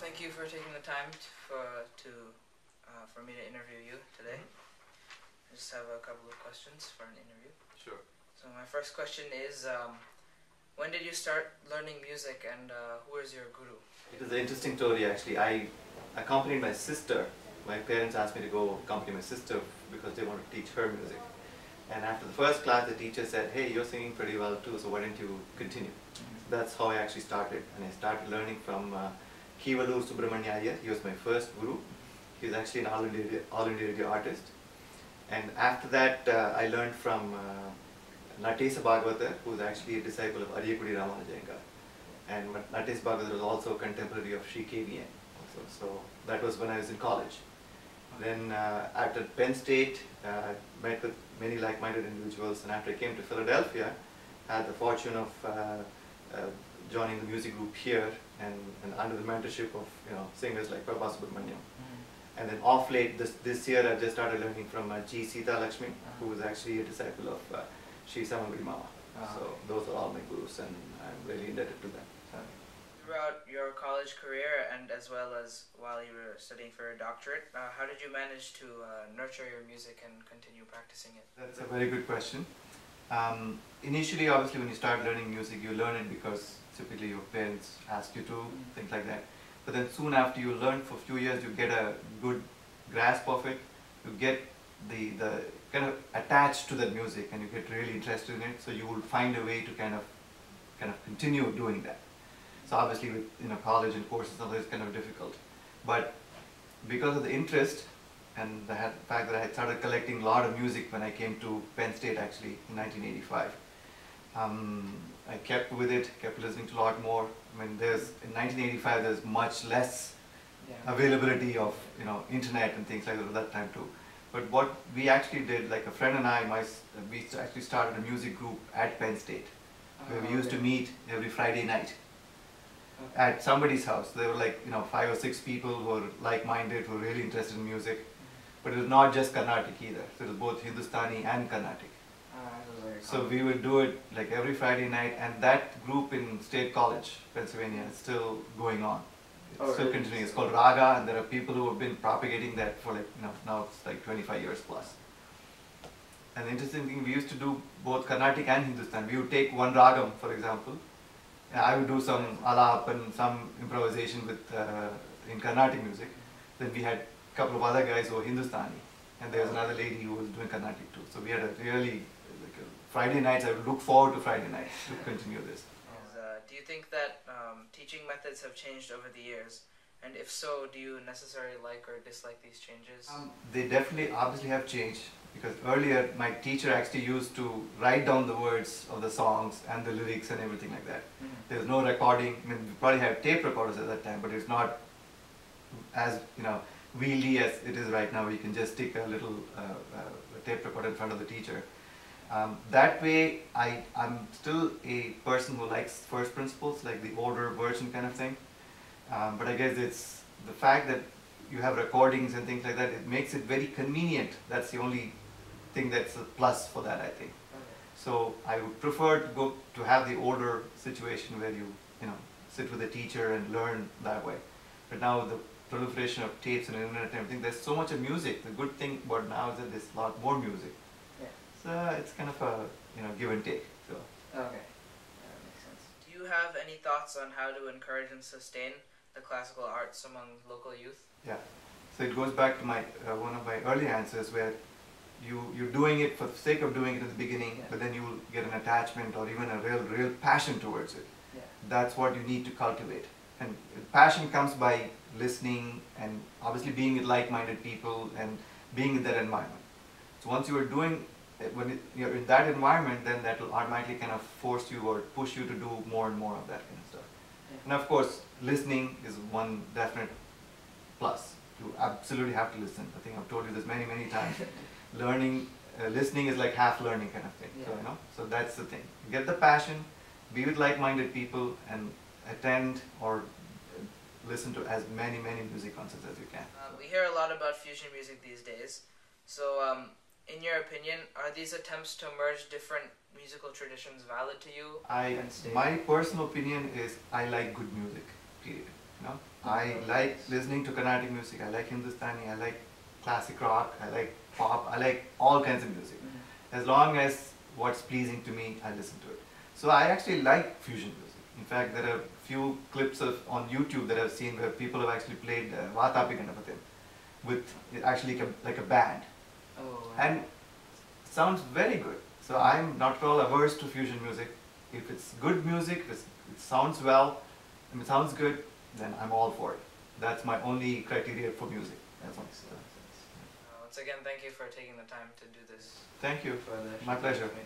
thank you for taking the time for me to interview you today. I just have a couple of questions for an interview. Sure. So my first question is, when did you start learning music, and who is your guru? It is an interesting story actually. I accompanied my sister. My parents asked me to go accompany my sister because they wanted to teach her music. And after the first class, the teacher said, "Hey, you're singing pretty well too, so why don't you continue?" So that's how I actually started. And I started learning from Dinakar Subramanian. He was my first guru. He was actually an all India radio artist. And after that, I learned from Natesa Bhagavatar, who was actually a disciple of Ariyakudi Ramanujayengar. And Natesa Bhagavatar was also a contemporary of Sri KVN. So that was when I was in college. Then after Penn State, I met with many like-minded individuals, and after I came to Philadelphia, I had the fortune of joining the music group here, and under the mentorship of singers like Dinakar Subramanian. And then off late, this year, I just started learning from G. Sita Lakshmi, who was actually a disciple of Sri Samaguri Mama. So those are all my gurus, and I'm really indebted to them. Throughout your college career, and as well as while you were studying for a doctorate, how did you manage to nurture your music and continue practicing it? That's a very good question. Initially, obviously, when you start learning music, you learn it because typically your parents ask you to, things like that. But then soon after you learn for a few years, you get a good grasp of it. You get the kind of attached to that music, and you get really interested in it. So you will find a way to kind of continue doing that. So obviously, with college and courses, it's kind of difficult. But because of the interest and the fact that I had started collecting a lot of music when I came to Penn State actually in 1985. I kept with it, kept listening to a lot more. I mean, in 1985 there's much less availability of internet and things like that at that time too. But what we actually did, like a friend and I, we actually started a music group at Penn State, where we used to meet every Friday night at somebody's house. There were like 5 or 6 people who were like-minded, who were really interested in music. But it was not just Carnatic either. So it was both Hindustani and Carnatic. So we would do it like every Friday night, and that group in State College, Pennsylvania, is still going on. It's still continuing. It's called Raga, and there are people who have been propagating that for now it's like 25 years plus. And the interesting thing, we used to do both Carnatic and Hindustani. We would take one ragam, for example. I would do some alap and some improvisation with in Carnatic music. Then we had a couple of other guys who were Hindustani, and there was another lady who was doing Carnatic too. So we had a really Friday nights. I would look forward to Friday nights to continue this. Do you think that teaching methods have changed over the years? And if so, do you necessarily like or dislike these changes? They definitely, obviously have changed, because earlier my teacher actually used to write down the words of the songs and the lyrics and everything like that. There's no recording. I mean, we probably had tape recorders at that time, but it's not as wheelie as it is right now. You can just stick a little tape recorder in front of the teacher. That way, I'm still a person who likes first principles, like the older version kind of thing. But I guess it's the fact that you have recordings and things like that, it makes it very convenient. That's the only thing that's a plus for that, I think. So I would prefer to have the older situation where you sit with a teacher and learn that way. But now the proliferation of tapes and internet and everything, there's so much of music. The good thing about now is that there's a lot more music. So it's kind of a give and take. So. Okay, that makes sense. Do you have any thoughts on how to encourage and sustain the classical arts among local youth? Yeah, so it goes back to my one of my early answers, where you're doing it for the sake of doing it in the beginning, but then you will get an attachment or even a real passion towards it. That's what you need to cultivate. And passion comes by listening and obviously being with like-minded people and being in that environment. So once you are doing when you're in that environment, then that will automatically kind of force you or push you to do more and more of that kind of stuff. And of course, listening is one definite plus. You absolutely have to listen. I think I've told you this many times. Listening is like half learning kind of thing. So that's the thing. You get the passion, be with like-minded people, and attend or listen to as many music concerts as you can. We hear a lot about fusion music these days. So in your opinion, are these attempts to merge different musical traditions valid to you? My personal opinion is I like good music, period. I like listening to Carnatic music, I like Hindustani, I like classic rock, I like pop, I like all kinds of music. As long as what's pleasing to me, I listen to it. So I actually like fusion music. In fact, there are few clips on YouTube that I've seen where people have actually played Vatapi Ganapathim with actually like a band. Oh, wow. And sounds very good. So I'm not at all averse to fusion music. If it's good music, if it sounds well, and it sounds good, then I'm all for it. That's my only criteria for music. That's all. Once again, thank you for taking the time to do this. Thank you. For the My pleasure. meeting.